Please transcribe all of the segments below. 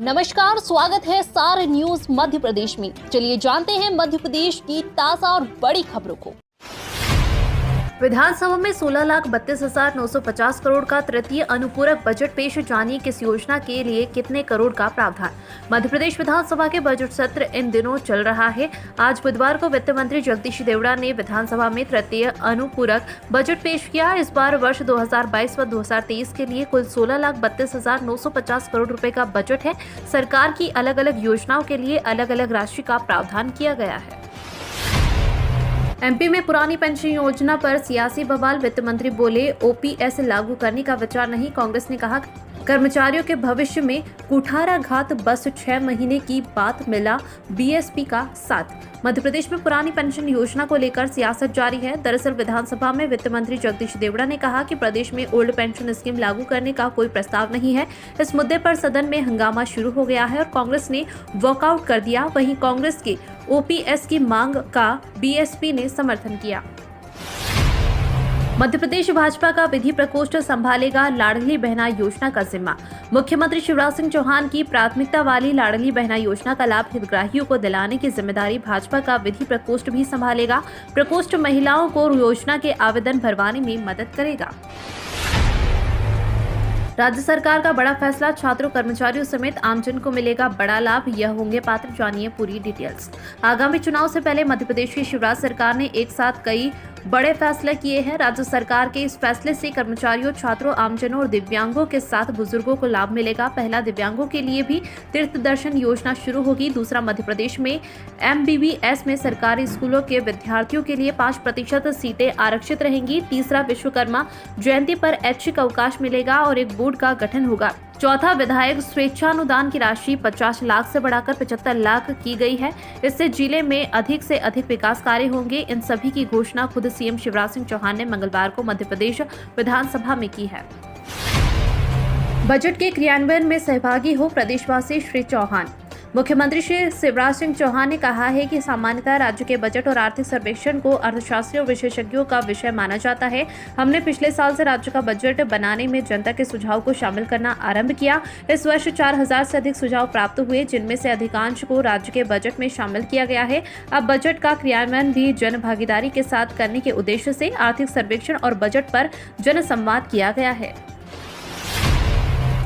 नमस्कार, स्वागत है सार न्यूज मध्य प्रदेश में। चलिए जानते हैं मध्य प्रदेश की ताजा और बड़ी खबरों को। विधानसभा में 16,32,950 करोड़ का तृतीय अनुपूरक बजट पेश। जानिए किस योजना के लिए कितने करोड़ का प्रावधान। मध्य प्रदेश विधानसभा के बजट सत्र इन दिनों चल रहा है। आज बुधवार को वित्त मंत्री जगदीश देवड़ा ने विधानसभा में तृतीय अनुपूरक बजट पेश किया। इस बार वर्ष 2022 व 2023 के लिए कुल 16,32,950 करोड़ रुपए का बजट है। सरकार की अलग अलग योजनाओं के लिए अलग अलग राशि का प्रावधान किया गया है। एमपी में पुरानी पेंशन योजना पर सियासी बवाल। वित्त मंत्री बोले, ओपीएस लागू करने का विचार नहीं। कांग्रेस ने कहा, कर्मचारियों के भविष्य में कुठाराघात, बस 6 महीने की बात, मिला बीएसपी का साथ। मध्य प्रदेश में पुरानी पेंशन योजना को लेकर सियासत जारी है। दरअसल विधानसभा में वित्त मंत्री जगदीश देवड़ा ने कहा कि प्रदेश में ओल्ड पेंशन स्कीम लागू करने का कोई प्रस्ताव नहीं है। इस मुद्दे पर सदन में हंगामा शुरू हो गया है और कांग्रेस ने वॉकआउट कर दिया। वहीं कांग्रेस के ओपीएस की मांग का बीएसपी ने समर्थन किया। मध्य प्रदेश भाजपा का विधि प्रकोष्ठ संभालेगा लाडली बहना योजना का जिम्मा। मुख्यमंत्री शिवराज सिंह चौहान की प्राथमिकता वाली लाडली बहना योजना का लाभ हितग्राहियों को दिलाने की जिम्मेदारी भाजपा का विधि प्रकोष्ठ भी संभालेगा। प्रकोष्ठ महिलाओं को योजना के आवेदन भरवाने में मदद करेगा। राज्य सरकार का बड़ा फैसला, छात्रों कर्मचारियों समेत आमजन को मिलेगा बड़ा लाभ। यह होंगे पात्र, जानिए पूरी डिटेल्स। आगामी चुनाव से पहले मध्य प्रदेश की शिवराज सरकार ने एक साथ कई बड़े फैसले किए हैं। राज्य सरकार के इस फैसले से कर्मचारियों, छात्रों, आमजनों और दिव्यांगों के साथ बुजुर्गों को लाभ मिलेगा। पहला, दिव्यांगों के लिए भी तीर्थ दर्शन योजना शुरू होगी। दूसरा, मध्य प्रदेश में एमबीबीएस में सरकारी स्कूलों के विद्यार्थियों के लिए 5% सीटें आरक्षित रहेंगी। तीसरा, विश्वकर्मा जयंती पर ऐच्छिक अवकाश मिलेगा और एक बोर्ड का गठन होगा। चौथा, विधायक स्वेच्छानुदान की राशि 50 लाख से बढ़ाकर 75 लाख की गई है। इससे जिले में अधिक से अधिक विकास कार्य होंगे। इन सभी की घोषणा खुद सीएम शिवराज सिंह चौहान ने मंगलवार को मध्य प्रदेश विधानसभा में की है। बजट के क्रियान्वयन में सहभागी हो प्रदेशवासी, श्री चौहान। मुख्यमंत्री श्री शिवराज सिंह चौहान ने कहा है कि सामान्यतः राज्य के बजट और आर्थिक सर्वेक्षण को अर्थशास्त्रियों, विशेषज्ञों का विषय माना जाता है। हमने पिछले साल से राज्य का बजट बनाने में जनता के सुझाव को शामिल करना आरंभ किया। इस वर्ष 4,000 से अधिक सुझाव प्राप्त हुए, जिनमें से अधिकांश को राज्य के बजट में शामिल किया गया है। अब बजट का क्रियान्वयन भी जन भागीदारी के साथ करने के उद्देश्य से आर्थिक सर्वेक्षण और बजट पर जन संवाद किया गया है।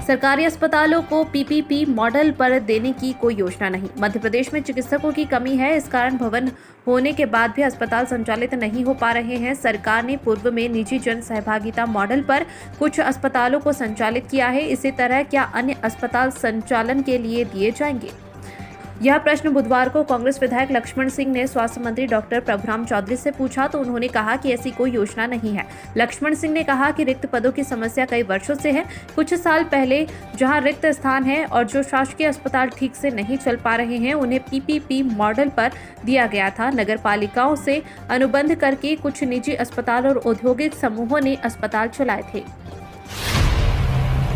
सरकारी अस्पतालों को पीपीपी मॉडल पर देने की कोई योजना नहीं। मध्य प्रदेश में चिकित्सकों की कमी है। इस कारण भवन होने के बाद भी अस्पताल संचालित नहीं हो पा रहे हैं। सरकार ने पूर्व में निजी जन सहभागिता मॉडल पर कुछ अस्पतालों को संचालित किया है। इसी तरह क्या अन्य अस्पताल संचालन के लिए दिए जाएंगे? यह प्रश्न बुधवार को कांग्रेस विधायक लक्ष्मण सिंह ने स्वास्थ्य मंत्री डॉक्टर प्रभुराम चौधरी से पूछा तो उन्होंने कहा कि ऐसी कोई योजना नहीं है। लक्ष्मण सिंह ने कहा कि रिक्त पदों की समस्या कई वर्षों से है। कुछ साल पहले जहां रिक्त स्थान है और जो शासकीय अस्पताल ठीक से नहीं चल पा रहे हैं, उन्हें पीपीपी मॉडल पर दिया गया था। नगर पालिकाओं से अनुबंध करके कुछ निजी अस्पताल और औद्योगिक समूहों ने अस्पताल चलाए थे।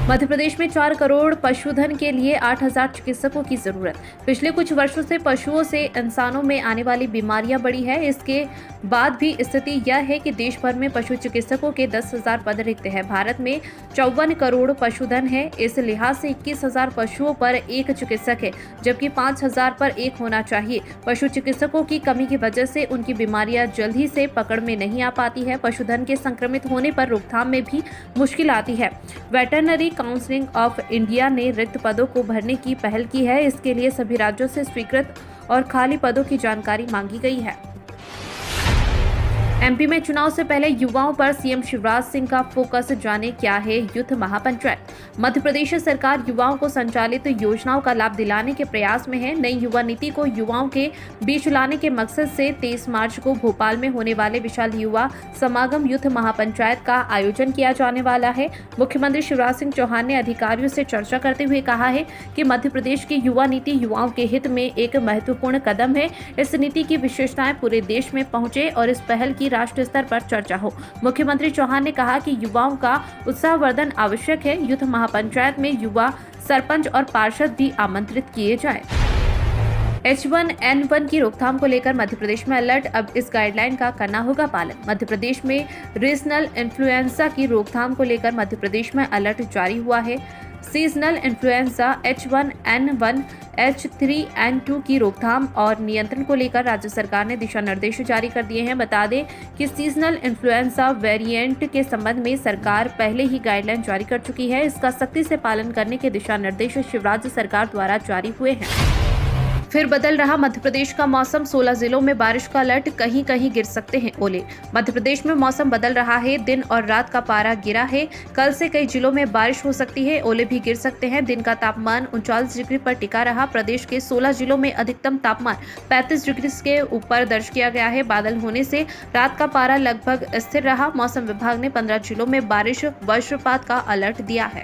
मध्य प्रदेश में 4 करोड़ पशुधन के लिए 8,000 चिकित्सकों की जरूरत। पिछले कुछ वर्षों से पशुओं से इंसानों में आने वाली बीमारियां बढ़ी है। इसके बाद भी स्थिति यह है कि देश भर में पशु चिकित्सकों के 10,000 पद रिक्त हैं। भारत में 54 करोड़ पशुधन है। इस लिहाज से 21,000 पशुओं पर एक चिकित्सक है, जबकि 5,000 पर एक होना चाहिए। पशु चिकित्सकों की कमी की वजह से उनकी बीमारियां जल्दी से पकड़ में नहीं आ पाती है। पशुधन के संक्रमित होने पर रोकथाम में भी मुश्किल आती है। वेटरनरी काउंसिल ऑफ इंडिया ने रिक्त पदों को भरने की पहल की है। इसके लिए सभी राज्यों से स्वीकृत और खाली पदों की जानकारी मांगी गई है। एमपी में चुनाव से पहले युवाओं पर सीएम शिवराज सिंह का फोकस, जाने क्या है यूथ महापंचायत। मध्य प्रदेश सरकार युवाओं को संचालित योजनाओं का लाभ दिलाने के प्रयास में है। नई युवा नीति को युवाओं के बीच लाने के मकसद से 23 मार्च को भोपाल में होने वाले विशाल युवा समागम यूथ महापंचायत का आयोजन किया जाने वाला है। मुख्यमंत्री शिवराज सिंह चौहान ने अधिकारियों से चर्चा करते हुए कहा है कि मध्य प्रदेश की युवा नीति युवाओं के हित में एक महत्वपूर्ण कदम है। इस नीति की विशेषताएं पूरे देश में पहुंचे और इस पहल की राष्ट्रीय स्तर पर चर्चा हो। मुख्यमंत्री चौहान ने कहा कि युवाओं का उत्साहवर्धन आवश्यक है। यूथ महापंचायत में युवा सरपंच और पार्षद भी आमंत्रित किए जाएं। H1N1 की रोकथाम को लेकर मध्य प्रदेश में अलर्ट। अब इस गाइडलाइन का करना होगा पालन। मध्य प्रदेश में रीजनल इन्फ्लुएंजा की रोकथाम को लेकर मध्य प्रदेश में अलर्ट जारी हुआ है। सीजनल इन्फ्लुएंजा H1N1, H3N2 की रोकथाम और नियंत्रण को लेकर राज्य सरकार ने दिशा निर्देश जारी कर दिए हैं। बता दें कि सीजनल इन्फ्लुएंजा वेरिएंट के संबंध में सरकार पहले ही गाइडलाइन जारी कर चुकी है। इसका सख्ती से पालन करने के दिशा निर्देश शिवराज सरकार द्वारा जारी हुए हैं। फिर बदल रहा मध्य प्रदेश का मौसम, 16 जिलों में बारिश का अलर्ट, कहीं कहीं गिर सकते हैं ओले। मध्य प्रदेश में मौसम बदल रहा है, दिन और रात का पारा गिरा है। कल से कई जिलों में बारिश हो सकती है, ओले भी गिर सकते हैं। दिन का तापमान 39 डिग्री पर टिका रहा। प्रदेश के 16 जिलों में अधिकतम तापमान 35 डिग्री के ऊपर दर्ज किया गया है। बादल होने से रात का पारा लगभग स्थिर रहा। मौसम विभाग ने 15 जिलों में बारिश वज्रपात का अलर्ट दिया है।